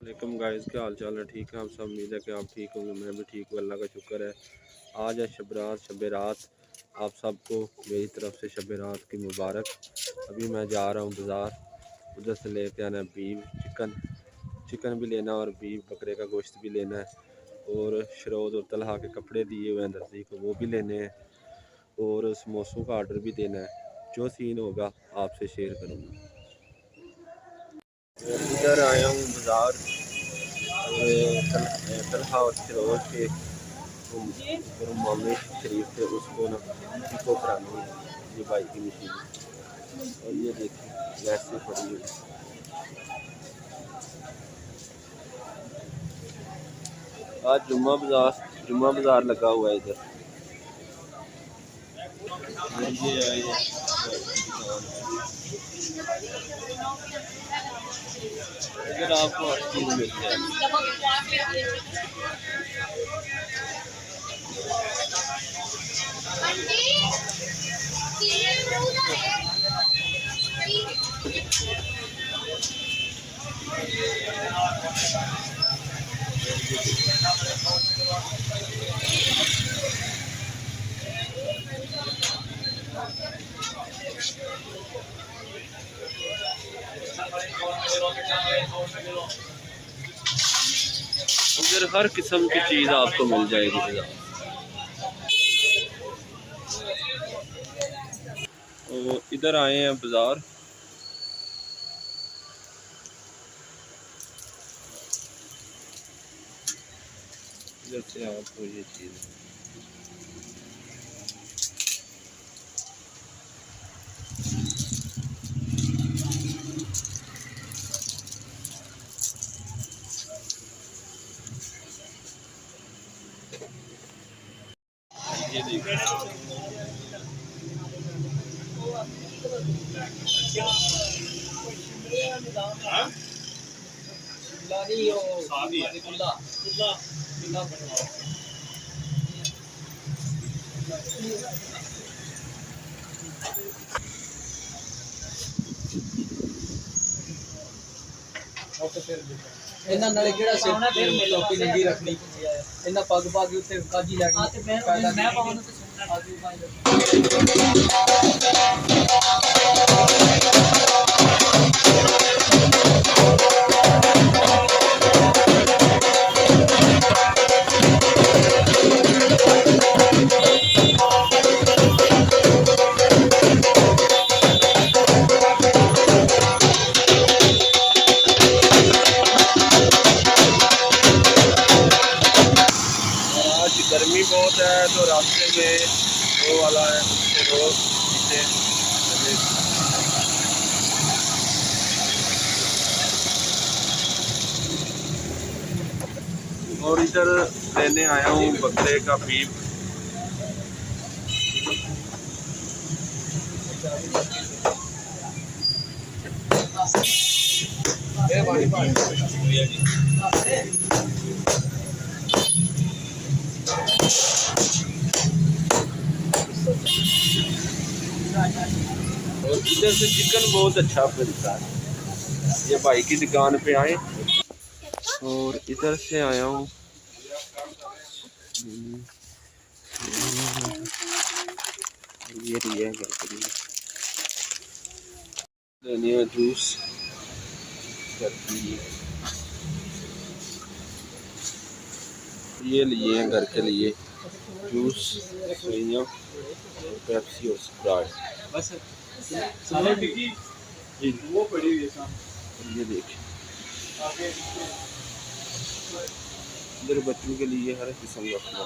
वालेकुम गाइस, क्या हाल चाल है? ठीक है आप सब? उम्मीद है कि आप ठीक होंगे। मैं भी ठीक हूँ, अल्लाह का शुक्र है। आज है शब रात। आप सबको मेरी तरफ से शब रात की मुबारक। अभी मैं जा रहा हूँ बाज़ार, उधर से लेके आना है बीफ चिकन भी लेना और बीफ बकरे का गोश्त भी लेना है, और शरोज और तलहा के कपड़े दिए हुए हैं दर्जी को, वो भी लेने हैं, और समोसों का आर्डर भी देना है। जो सीन होगा आपसे शेयर करूँगा। इधर आया हूँ बाज़ार, तलहा और शरोज के मामले शरीफ थे, उसको ना पिको करानी है, ये बाइक की मशीन। और ये देखिए वैसे पड़ी हुई। आज जुम्मा बाज़ार लगा हुआ है इधर। ये आई है इधर, आपको हर चीज़ मिल जाएगी। इधर हर किस्म की चीज़ आपको मिल जाएगी। तो इधर आए हैं बाज़ार, इधर से आपको ये चीज़ ये देखिए। ਇਹਨਾਂ ਨਾਲੇ ਕਿਹੜਾ ਸਿਰ ਤੇ ਟੋਪੀ ਨੰਗੀ ਰੱਖਣੀ, ਇਹਨਾਂ ਪੱਗ ਪਾ ਕੇ ਉੱਤੇ ਕਾਜੀ ਲੈਣੀ ਮੈਂ ਪਾਉਣ ਤੇ गर्मी बहुत है, तो रास्ते में वो वाला है, उसके रोज नीचे। और इधर लेने आया हूँ बकरे का बीफ। और इधर से चिकन बहुत अच्छा मिलता है। ये भाई की दुकान पे आए, और इधर से आया हूँ ये लिया लेने जूस ये लिए हैं घर के लिए, जूस, सैयाँ, पेप्सी और स्प्राइट। बस वो पड़ी हुई है। ये देखिए इधर बच्चों के लिए हर किस्म का